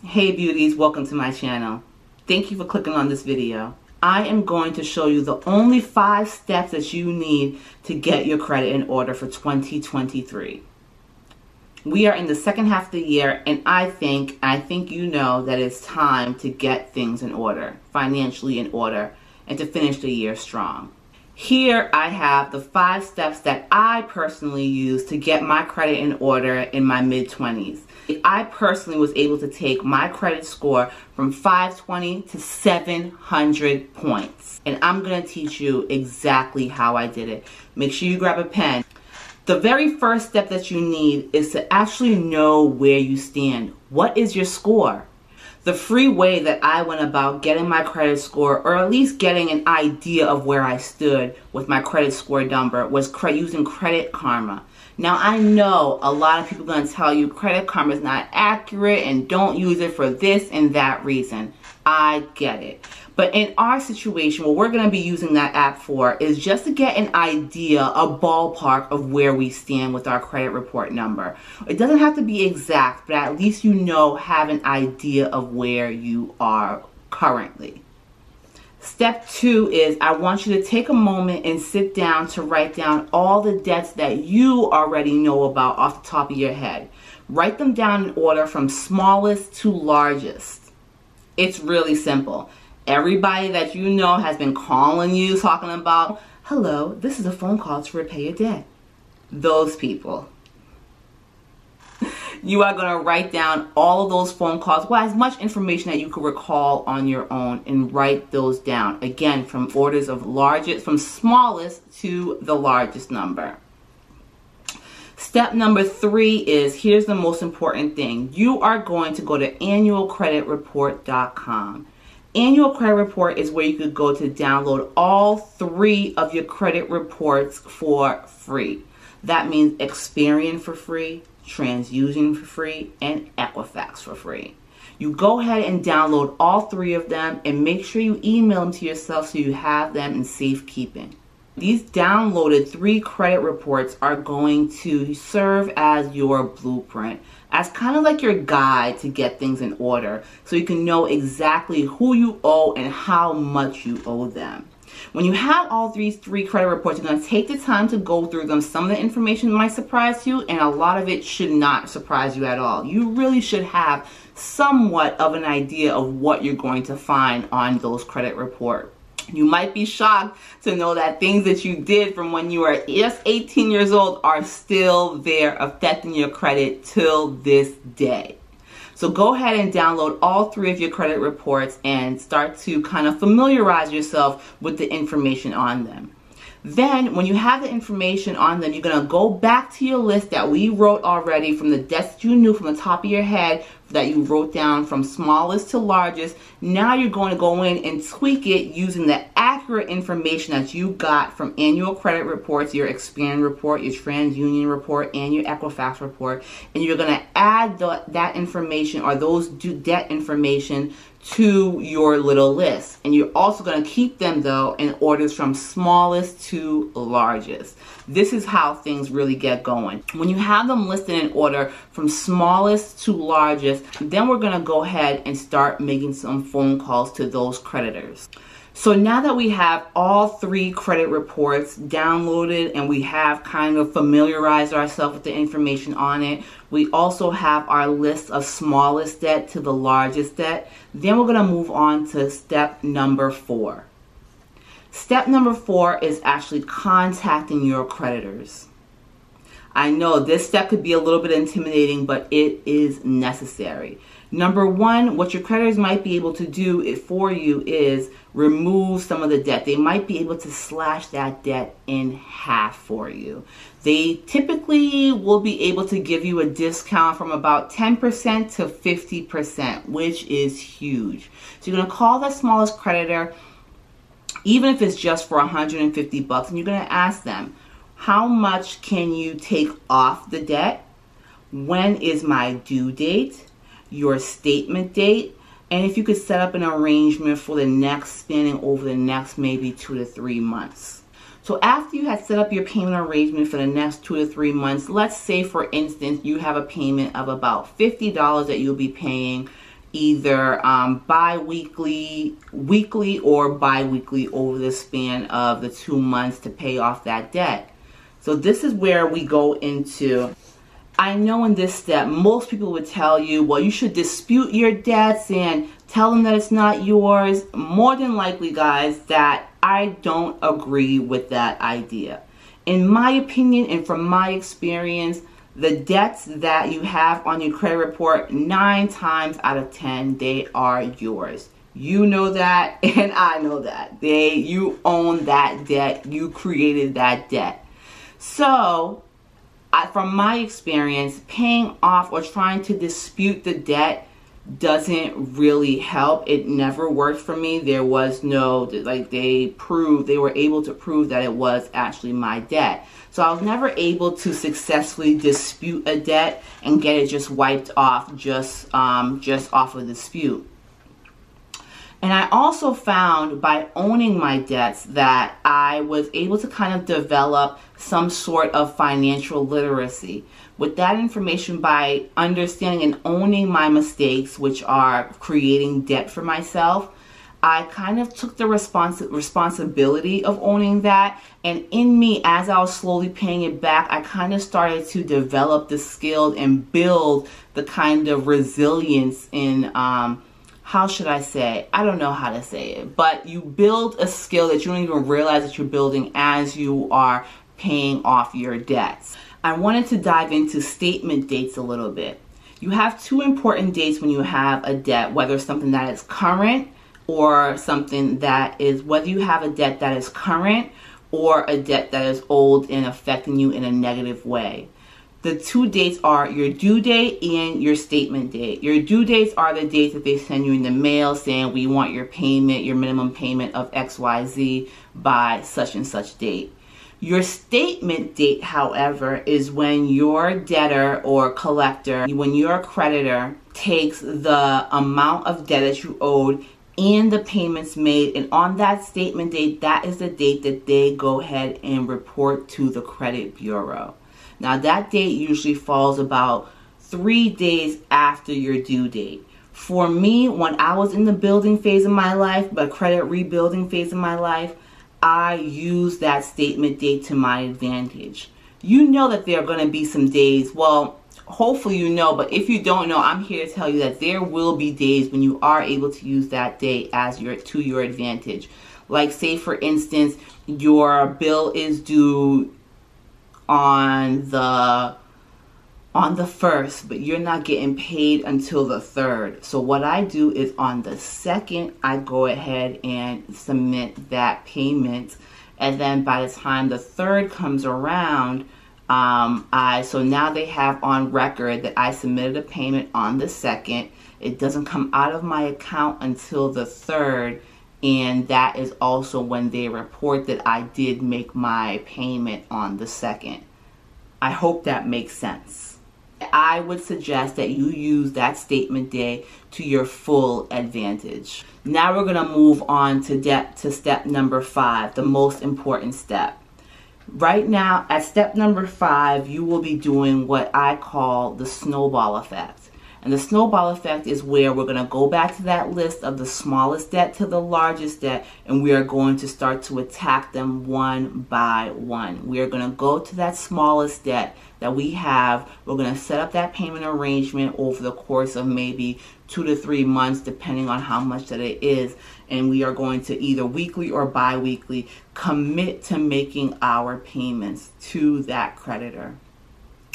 Hey beauties, welcome to my channel. Thank you for clicking on this video. I am going to show you the only 5 steps that you need to get your credit in order for 2023. We are in the second half of the year, and I think you know that it's time to get things in order, financially in order, and to finish the year strong. Here I have the 5 steps that I personally use to get my credit in order in my mid-20s. I personally was able to take my credit score from 520 to 700 points. And I'm going to teach you exactly how I did it. Make sure you grab a pen. The very first step that you need is to actually know where you stand. What is your score? The free way that I went about getting my credit score, or at least getting an idea of where I stood with my credit score number, was using Credit Karma. Now I know a lot of people are going to tell you Credit Karma is not accurate and don't use it for this and that reason. I get it. But in our situation, what we're going to be using that app for is just to get an idea, a ballpark of where we stand with our credit report number. It doesn't have to be exact, but at least have an idea of where you are currently. Step 2 is I want you to take a moment and sit down to write down all the debts that you already know about off the top of your head. Write them down in order from smallest to largest. It's really simple. Everybody that you know has been calling you talking about, hello, this is a phone call to repay your debt. Those people. You are going to write down all of those phone calls, well, as much information that you could recall on your own, and write those down. Again, from smallest to the largest number. Step number 3 is, here's the most important thing. You are going to go to annualcreditreport.com. Annual Credit Report is where you could go to download all 3 of your credit reports for free. That means Experian for free, TransUnion for free, and Equifax for free. You go ahead and download all 3 of them and make sure you email them to yourself so you have them in safekeeping. These downloaded 3 credit reports are going to serve as your blueprint, as kind of like your guide to get things in order, so you can know exactly who you owe and how much you owe them. When you have all these 3 credit reports, you're going to take the time to go through them. Some of the information might surprise you, and a lot of it should not surprise you at all. You really should have somewhat of an idea of what you're going to find on those credit reports. You might be shocked to know that things that you did from when you were just 18 years old are still there affecting your credit till this day. So go ahead and download all 3 of your credit reports and start to kind of familiarize yourself with the information on them. Then when you have the information on them, you're going to go back to your list that we wrote already from the debts you knew from the top of your head that you wrote down from smallest to largest. Now you're going to go in and tweak it using the accurate information that you got from annual credit reports, your Experian report, your TransUnion report, and your Equifax report. And you're going to add that information, or those debt information, to your little list. And you're also going to keep them, though, in orders from smallest to largest. This is how things really get going. When you have them listed in order from smallest to largest, then we're going to go ahead and start making some phone calls to those creditors. So now that we have all 3 credit reports downloaded and we have kind of familiarized ourselves with the information on it, we also have our list of smallest debt to the largest debt. Then we're going to move on to step number 4. Step number 4 is actually contacting your creditors. I know this step could be a little bit intimidating, but it is necessary. Number 1, what your creditors might be able to do for you is remove some of the debt. They might be able to slash that debt in half for you. They typically will be able to give you a discount from about 10% to 50%, which is huge. So you're going to call that smallest creditor, even if it's just for $150, and you're going to ask them, how much can you take off the debt? When is my due date? Your statement date, and if you could set up an arrangement for the next, spanning over the next maybe 2 to 3 months. So after you had set up your payment arrangement for the next 2 to 3 months, let's say for instance you have a payment of about $50 that you'll be paying either bi-weekly, weekly, or bi-weekly over the span of the 2 months to pay off that debt. So this is where we go into, I know in this step, most people would tell you, well, you should dispute your debts and tell them that it's not yours. More than likely, guys, that I don't agree with that idea. In my opinion and from my experience, the debts that you have on your credit report, 9 times out of 10, they are yours. You know that, and I know that. You own that debt. You created that debt. So, from my experience, paying off or trying to dispute the debt doesn't really help. It never worked for me. There was no, they were able to prove that it was actually my debt. So I was never able to successfully dispute a debt and get it just wiped off just off of dispute. And I also found by owning my debts that I was able to kind of develop some sort of financial literacy. With that information, by understanding and owning my mistakes, which are creating debt for myself, I kind of took the responsibility of owning that. And in me, as I was slowly paying it back, I kind of started to develop the skill and build the kind of resilience in, how should I say? I don't know how to say it, but you build a skill that you don't even realize that you're building as you are paying off your debts. I wanted to dive into statement dates a little bit. You have 2 important dates when you have a debt, whether something that is current or something that is, whether you have a debt that is current or a debt that is old and affecting you in a negative way. The 2 dates are your due date and your statement date. Your due dates are the dates that they send you in the mail saying we want your payment, your minimum payment of XYZ by such and such date. Your statement date, however, is when your debtor or collector, when your creditor takes the amount of debt that you owed and the payments made, and on that statement date, that is the date that they go ahead and report to the credit bureau. Now that date usually falls about 3 days after your due date. For me, when I was in the building phase of my life, the credit rebuilding phase of my life, I use that statement date to my advantage. You know that there are going to be some days, well, hopefully you know, but if you don't know, I'm here to tell you that there will be days when you are able to use that date as to your advantage. Like, say for instance, your bill is due on the 1st, but you're not getting paid until the 3rd. So what I do is on the 2nd, I go ahead and submit that payment. And then by the time the 3rd comes around, so now they have on record that I submitted a payment on the 2nd. It doesn't come out of my account until the 3rd. And that is also when they report that I did make my payment on the 2nd. I hope that makes sense. I would suggest that you use that statement day to your full advantage. Now we're going to move on to step number 5, the most important step. Right now, at step number 5, you will be doing what I call the snowball effect. And the snowball effect is where we're going to go back to that list of the smallest debt to the largest debt, and we are going to start to attack them one by one. We are going to go to that smallest debt that we have. We're going to set up that payment arrangement over the course of maybe 2 to 3 months, depending on how much that it is. And we are going to either weekly or bi-weekly commit to making our payments to that creditor.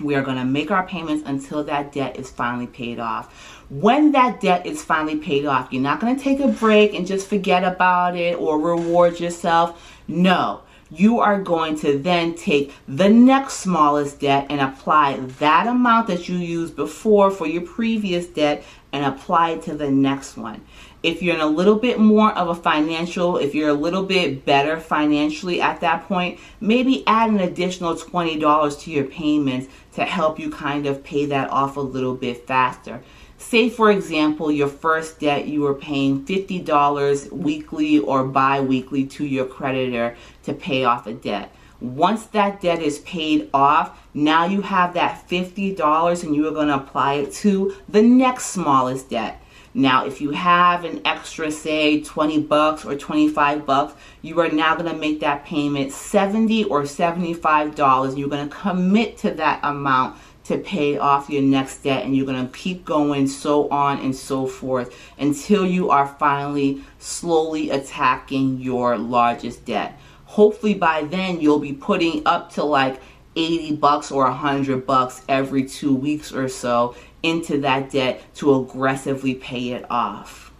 We are going to make our payments until that debt is finally paid off. When that debt is finally paid off, you're not going to take a break and just forget about it or reward yourself. No, you are going to then take the next smallest debt and apply that amount that you used before for your previous debt and apply it to the next one. If you're in a little bit more of if you're a little bit better financially at that point, maybe add an additional $20 to your payments to help you kind of pay that off a little bit faster. Say, for example, your first debt, you were paying $50 weekly or bi-weekly to your creditor to pay off a debt. Once that debt is paid off, now you have that $50 and you are going to apply it to the next smallest debt. Now, if you have an extra, say, 20 bucks or 25 bucks, you are now going to make that payment $70 or $75. You're going to commit to that amount to pay off your next debt, and you're going to keep going, so on and so forth, until you are finally slowly attacking your largest debt. Hopefully by then you'll be putting up to like 80 bucks or 100 bucks every 2 weeks or so into that debt to aggressively pay it off.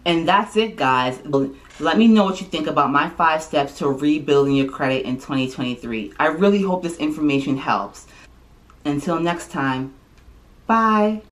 And that's it, guys. Let me know what you think about my 5 steps to rebuilding your credit in 2023. I really hope this information helps. Until next time, bye.